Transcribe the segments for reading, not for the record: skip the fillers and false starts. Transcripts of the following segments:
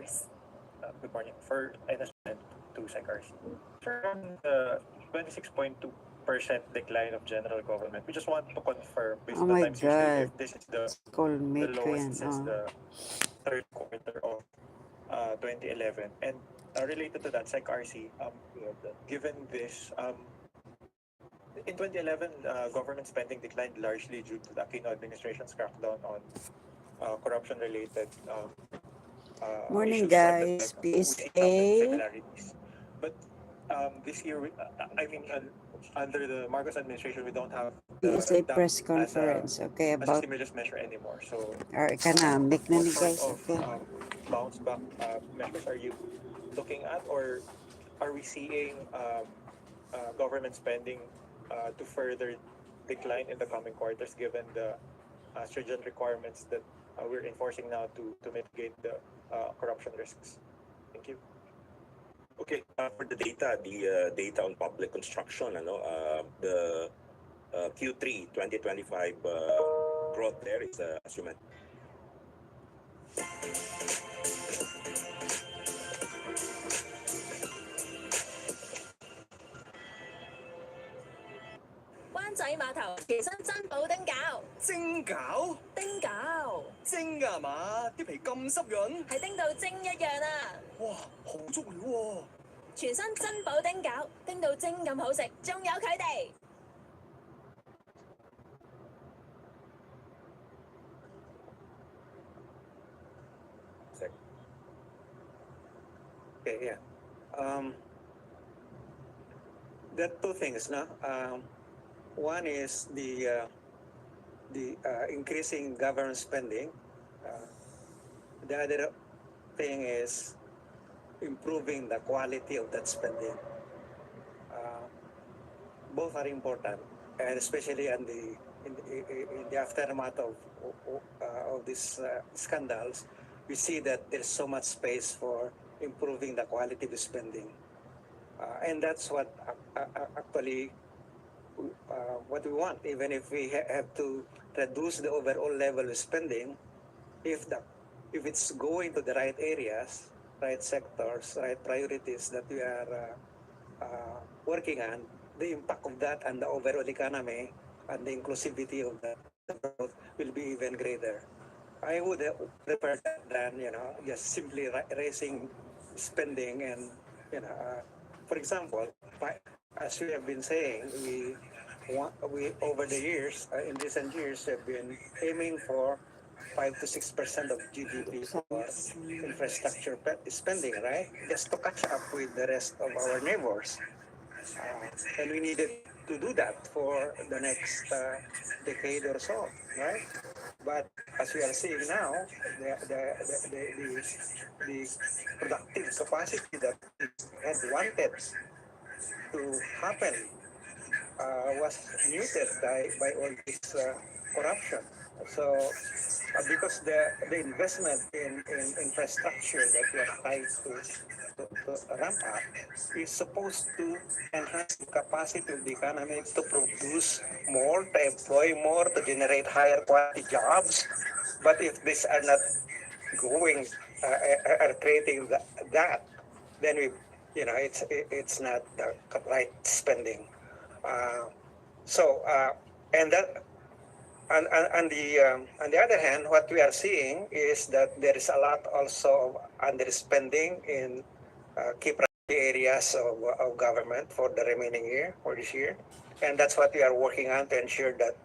yours. Good morning. For NSN to SecRC. From the 26.2% decline of general government, we just want to confirm based Oh on the my times you say God. if this is the Schoolmate ko lowest yan. since Oh. the third quarter of 2011. And related to that, SecRC, given this, in 2011, government spending declined largely due to the Aquino administration's crackdown on corruption-related Morning, issues that guys. we see some PSA. similarities. But this year, I mean, under the Marcos administration, we don't have PSA the press DAP conference. Okay, as a about... stimulus measure anymore. So, Economic na what ni sort guys. of Okay. bounce back measures are you looking at, or are we seeing government spending to further decline in the coming quarters, given the stringent requirements that we're enforcing now to mitigate the corruption risks? Thank you. Okay, for the data on public construction, the Q3 2025 growth there is, as you mentioned,灣仔碼頭全新珍寶丁餃，蒸餃？丁餃蒸㗎係嘛？啲皮咁濕潤？係叮到精一樣啊！哇，好足料喎！全新珍寶丁餃，叮到精咁好食，仲有佢哋。Okay, yeah. There are two things, no? One is the increasing government spending. The other thing is improving the quality of that spending. Both are important, and especially in the aftermath of these scandals, we see that there's so much space for improving the quality of spending, and that's what actually what we want. Even if we have to reduce the overall level of spending, if it's going to the right areas, right sectors, right priorities that we are working on, the impact of that and the overall economy and the inclusivity of that growth will be even greater. I would prefer that than just simply raising spending and for example, as we have been saying, we over the years in recent years have been aiming for 5 to 6% of GDP for infrastructure spending, right? Just to catch up with the rest of our neighbors, and we needed to do that for the next decade or so, right? But as we are seeing now, the productive capacity that we had wanted to happen was muted by all this corruption. So because the investment in infrastructure that we are trying to ramp up is supposed to enhance the capacity of the economy to produce more, to employ more, to generate higher quality jobs. But if these are not going, are creating that, then it's not the right spending. And that. On the other hand, what we are seeing is that there is a lot also of underspending in key priority areas of government for the remaining year, for this year. And that's what we are working on to ensure that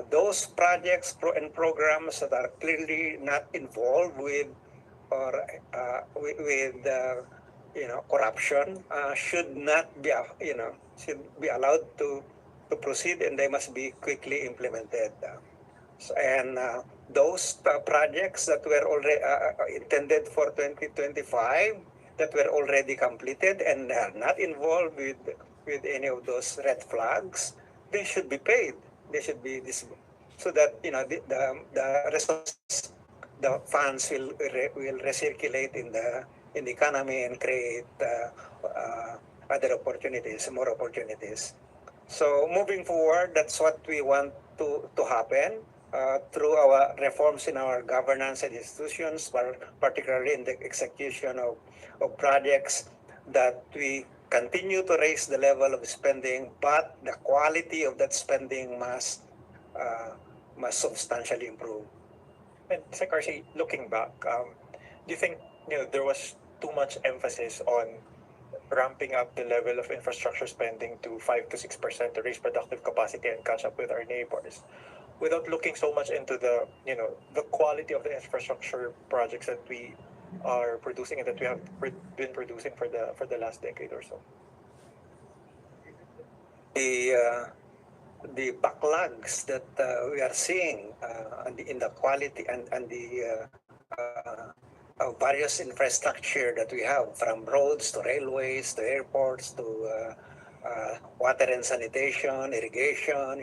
those projects and programs that are clearly not involved with corruption should not be should be allowed to proceed, and they must be quickly implemented. And those projects that were already intended for 2025, that were already completed and are not involved with any of those red flags, they should be paid. They should be so that the resources, the funds will recirculate in the economy and create other opportunities, more opportunities. So moving forward, that's what we want to happen. through our reforms in our governance and institutions, particularly in the execution of projects, that we continue to raise the level of spending, but the quality of that spending must substantially improve. And Sec. RC, looking back, do you think there was too much emphasis on ramping up the level of infrastructure spending to 5 to 6% to raise productive capacity and catch up with our neighbors, without looking so much into the quality of the infrastructure projects that we are producing and that we have been producing for the last decade or so? The backlogs that we are seeing in the quality and the various infrastructure that we have, from roads to railways to airports to water and sanitation, irrigation,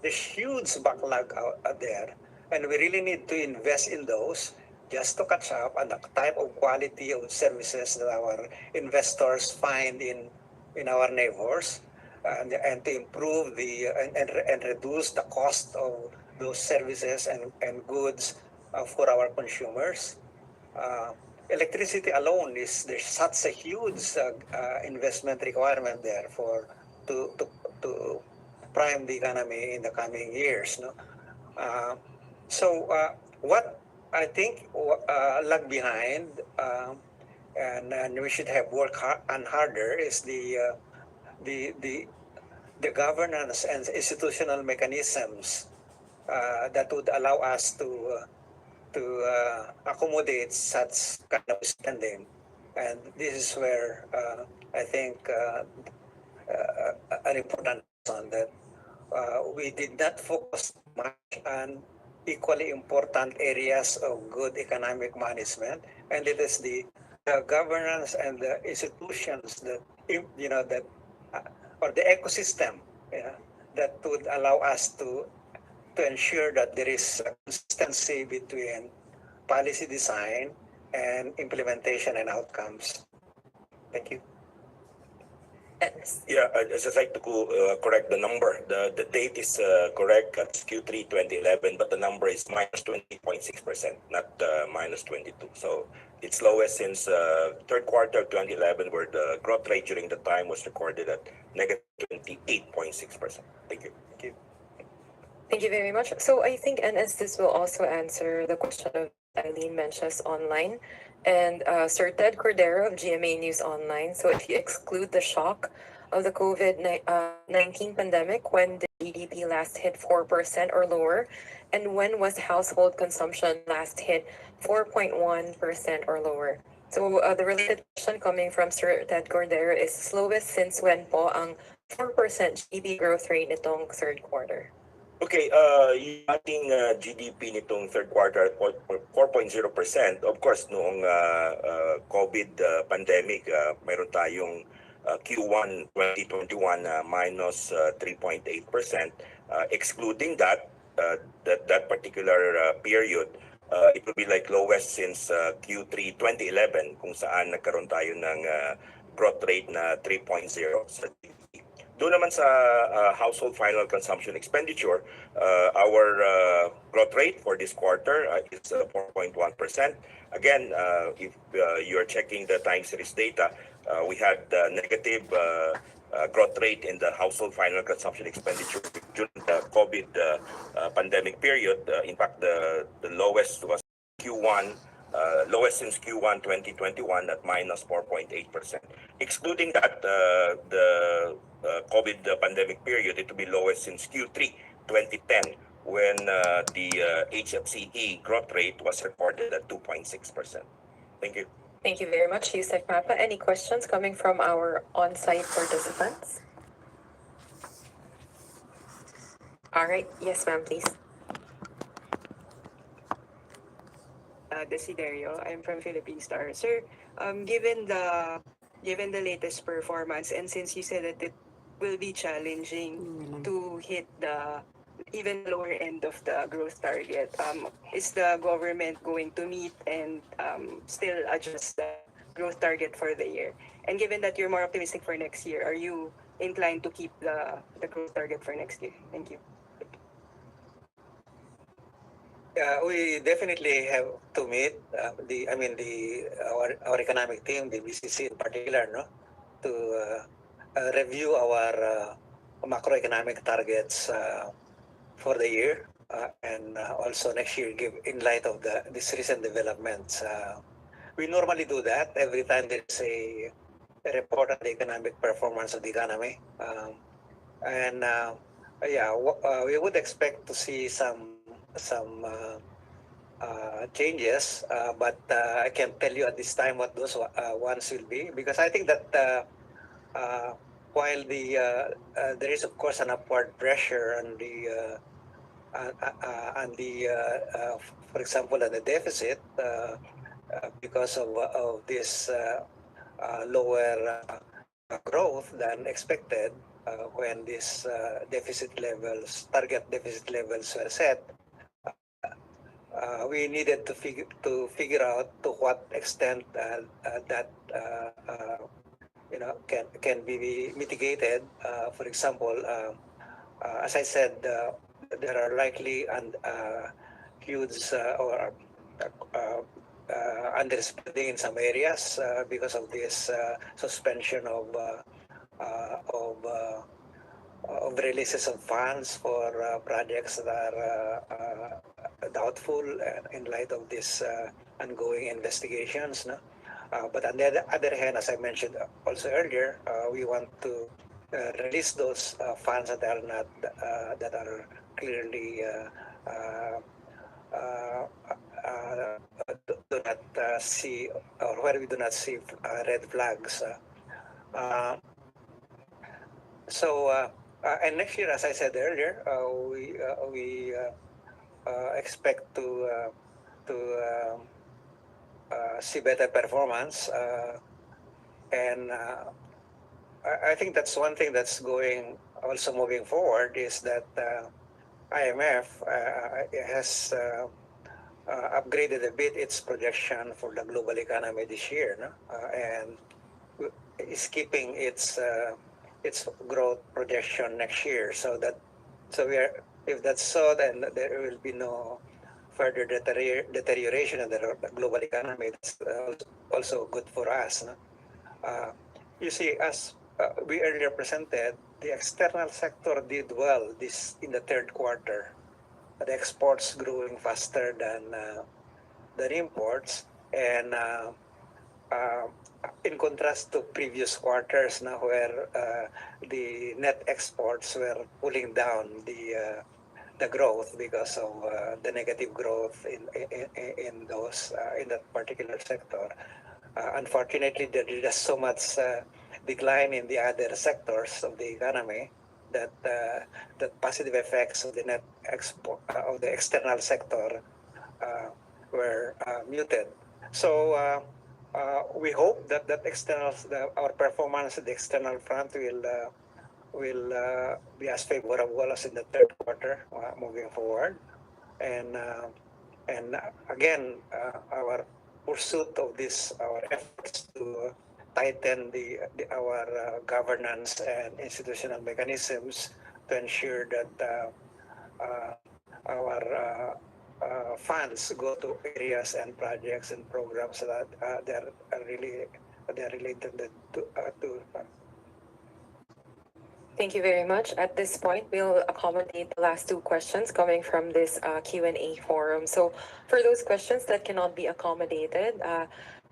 there's huge backlog out there. And we really need to invest in those just to catch up on the type of quality of services that our investors find in our neighbors, and to improve and reduce the cost of those services and goods for our consumers. Electricity alone there's such a huge investment requirement there to prime the economy in the coming years. No? What I think lag behind, and we should have worked harder, is the governance and institutional mechanisms that would allow us to accommodate such kind of spending. And this is where I think an important lesson, that we did not focus much on equally important areas of good economic management, and it is the governance and the institutions that or the ecosystem that would allow us to ensure that there is consistency between policy design and implementation and outcomes. Thank you. Yeah, I'd just like to correct the number. The date is correct at Q3 2011, but the number is minus 20.6%, not minus 22. So it's lowest since third quarter of 2011, where the growth rate during the time was recorded at negative 28.6%. Thank you. Thank you. Thank you very much. So I think, and as this will also answer the question of Eileen Menches online and Sir Ted Cordero of GMA News Online. So if you exclude the shock of the COVID-19 pandemic, when did GDP last hit 4% or lower? And when was household consumption last hit 4.1% or lower? So the related question coming from Sir Ted Cordero is, slowest since when po ang 4% GDP growth rate nitong third quarter? Okay, yung ating GDP nitong third quarter at 4.0%, of course, noong COVID pandemic, mayroon tayong Q1 2021 minus 3.8%. Excluding that particular period, it will be like lowest since Q3 2011, kung saan nagkaroon tayo ng growth rate na 3.0 sa GDP. Doon naman sa household final consumption expenditure, our growth rate for this quarter is 4.1%. Again, if you're checking the time series data, we had negative growth rate in the household final consumption expenditure during the COVID pandemic period. In fact, the lowest was Q1. Lowest since Q1 2021 at minus 4.8%. Excluding that, the COVID pandemic period, it will be lowest since Q3 2010, when the HFCE growth rate was recorded at 2.6%. Thank you. Thank you very much, Yusek Papa. Any questions coming from our on-site participants? All right. Yes, ma'am, please. Desiderio. I'm from Philippine Star. Sir, given the latest performance, and since you said that it will be challenging to hit the even lower end of the growth target, is the government going to meet and still adjust the growth target for the year? And given that you're more optimistic for next year, are you inclined to keep the growth target for next year? Thank you. We definitely have to meet our economic team, the BCC in particular, no, to review our macroeconomic targets for the year and also next year, give in light of these recent developments. We normally do that every time there's a report on the economic performance of the economy, and we would expect to see some changes, but I can't tell you at this time what those ones will be, because I think that while there is of course an upward pressure on for example, on the deficit because of this lower growth than expected when these target deficit levels were set. We needed to figure out to what extent that can be mitigated. For example, as I said, there are likely huge or underspending in some areas because of this suspension of releases of funds for projects that are doubtful in light of these ongoing investigations. No? But on the other hand, as I mentioned also earlier, we want to release those funds that are not that are clearly do not see, or where we do not see red flags. And next year, as I said earlier, we expect to see better performance, and I think that's one thing that's going also moving forward is that IMF has upgraded a bit its projection for the global economy this year, no? And is keeping its growth projection next year. If that's so, then there will be no further deterioration in the global economy. That's also good for us. No? You see, as we earlier presented, the external sector did well in the third quarter. The exports growing faster than imports, and in contrast to previous quarters now, where the net exports were pulling down the growth because of the negative growth in that particular sector. Unfortunately, there is just so much decline in the other sectors of the economy that the positive effects of the net export of the external sector were muted. So we hope that our performance at the external front will be as favorable as in the third quarter moving forward, and again our pursuit of our efforts to tighten our governance and institutional mechanisms to ensure that our funds go to areas and projects and programs that they're related to. Thank you very much. At this point, we'll accommodate the last two questions coming from this Q&A forum. So for those questions that cannot be accommodated,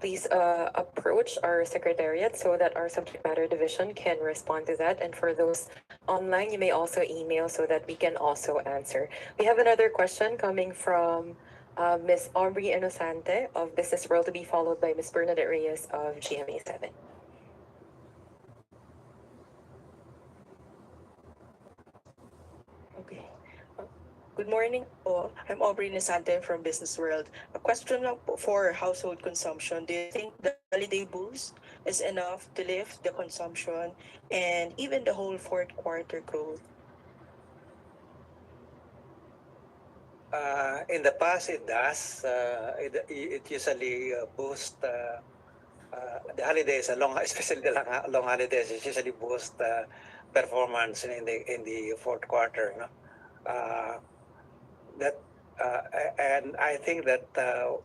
please approach our secretariat so that our subject matter division can respond to that. And for those online, you may also email so that we can also answer. We have another question coming from Ms. Aubrey Inosante of Business World, to be followed by Ms. Bernadette Reyes of GMA 7. Okay. Good morning po. I'm Aubrey Nisante from Business World. A question lang po for household consumption. Do you think the holiday boost is enough to lift the consumption and even the whole fourth quarter growth? In the past, it does. It usually boosts the holidays, especially the long holidays. It usually boost performance in the fourth quarter. No? and I think that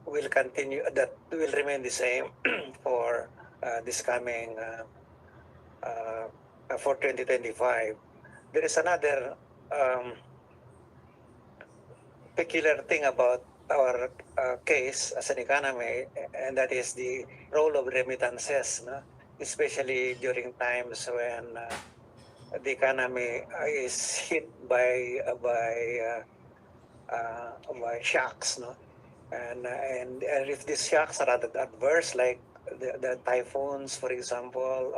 will continue. That will remain the same for this coming for 2025. There is another peculiar thing about our case as an economy, and that is the role of remittances, no? Especially during times when the economy is hit by shocks, no? And if these shocks are adverse, like the typhoons, for example,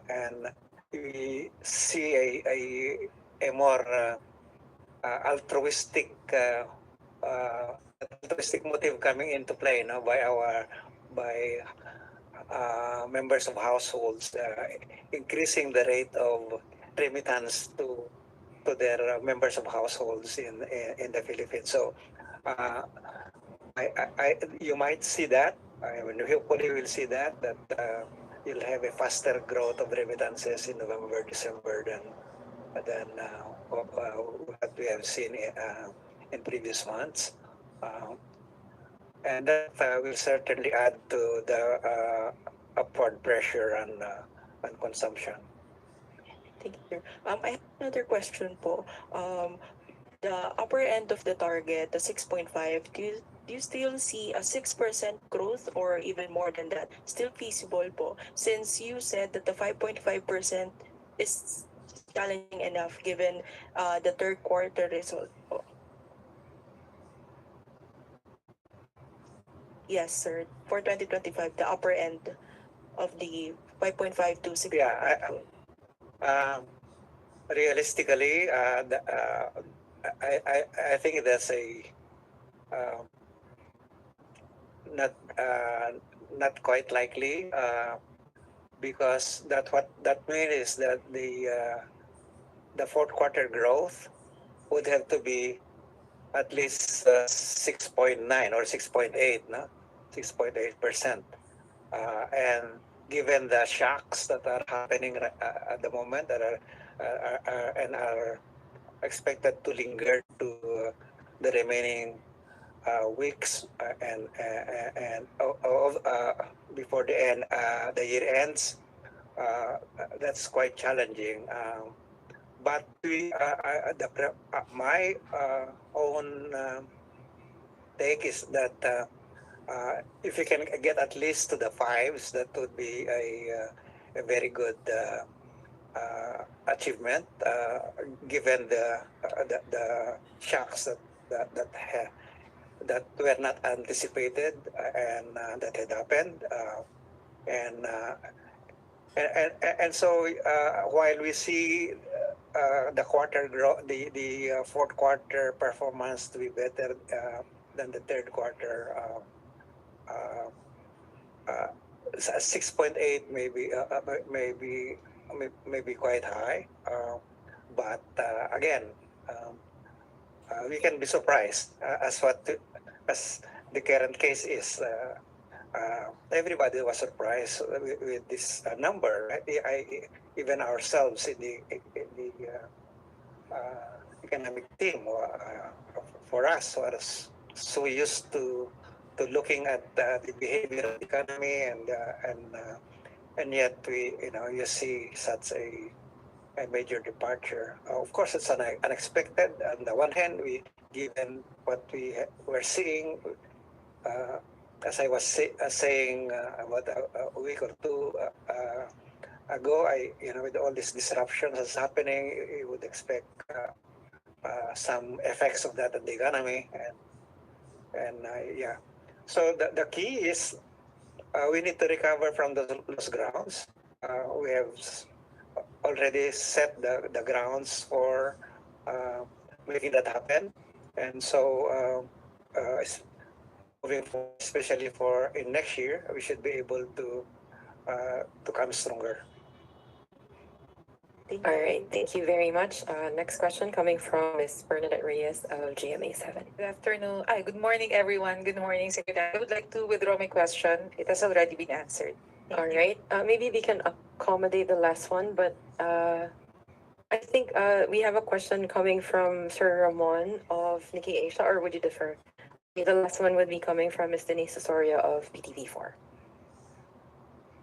and we see a more altruistic altruistic motive coming into play, no, by members of households, increasing the rate of remittance to their members of households in the Philippines. So you might see that. I mean, hopefully we'll see that you'll have a faster growth of remittances in November, December than what we have seen in previous months. And that will certainly add to the upward pressure on consumption. Thank you. I have another question po. The upper end of the target, the 6.5, do you still see a 6% growth or even more than that still feasible po? Since you said that the 5.5% is challenging enough given the third quarter result po. Yes, sir. For 2025, the upper end of the 5.5 to 6. Yeah, realistically, I think that's a not quite likely because what that means is that the fourth quarter growth would have to be at least 6.9 or 6.8, no, 6.8%, and given the shocks that are happening at the moment that are expected to linger to the remaining weeks and before the year ends, that's quite challenging. But my own take is that if you can get at least to the fives, that would be a very good achievement, given the shocks that were not anticipated and that had happened, and so while we see the fourth quarter performance to be better than the third quarter, 6.8 maybe quite high, but again, we can be surprised as the current case is. Everybody was surprised with this number. Even ourselves in the economic team, for us, was so used to looking at the behavior of the economy, and yet you see such a major departure. Of course, it's unexpected. On the one hand, given what we were seeing, as I was saying about a week or two ago, with all these disruptions that's happening, you would expect some effects of that on the economy, and yeah. So the key is we need to recover from those lost grounds. We have already set the grounds for making that happen, and so moving forward, especially for in next year, we should be able to come stronger. All right, thank you very much. Next question coming from Ms. Bernadette Reyes of GMA7. Good afternoon. Good morning, everyone. Good morning, Secretary. I would like to withdraw my question. It has already been answered. All right, maybe we can accommodate the last one, but I think we have a question coming from Sir Ramon of Nikkei Asia, or would you defer? Okay, the last one would be coming from Ms. Denise Osorio of PTV4.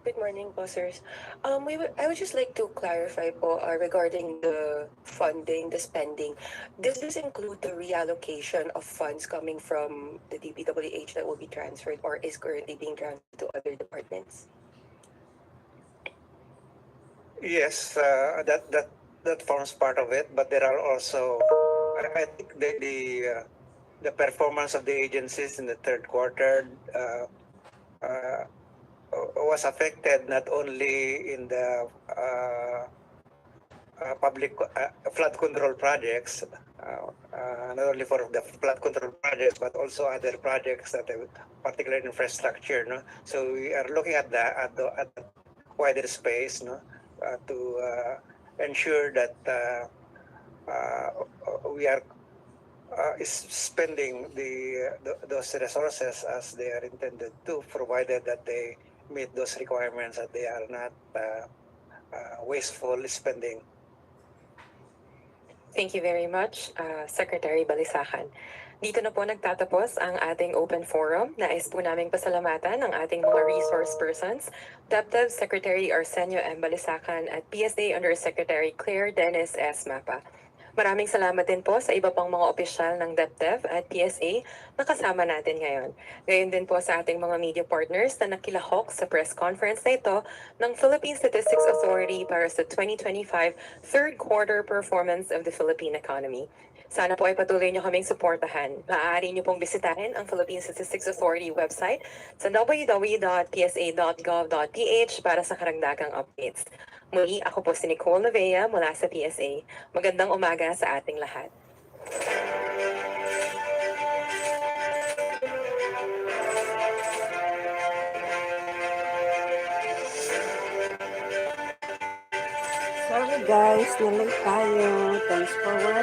Good morning po, sirs. I would just like to clarify po regarding the funding, the spending. Does this include the reallocation of funds coming from the DPWH that will be transferred or is currently being transferred to other departments? Yes, that forms part of it, but there are also, I think the performance of the agencies in the third quarter was affected not only in the public flood control projects, not only for the flood control projects, but also other projects that have particular infrastructure. No? So we are looking at the wider space, no, to ensure that we are spending those resources as they are intended to, provided that they meet those requirements, that they are not wasteful spending. Thank you very much, Secretary Balisacan. Dito na po nagtatapos ang ating open forum. Nais po naming pasalamatan ang ating mga resource persons, DepDev Secretary Arsenio M. Balisacan at PSA Undersecretary Claire Dennis S. Mapa. Maraming salamat din po sa iba pang mga opisyal ng DepDev at PSA na kasama natin ngayon. Gayon din po sa ating mga media partners na nakilahok sa press conference na ito ng Philippine Statistics Authority para sa 2025 third quarter performance of the Philippine economy. Sana po ay patuloy niyo kaming suportahan. Maaari niyo pong bisitahin ang Philippine Statistics Authority website sa www.psa.gov.ph para sa karagdagang updates. Muli, ako po si Nicole Navea mula sa PSA. Magandang umaga sa ating lahat. Sorry guys, na-late tayo. Thanks for watching.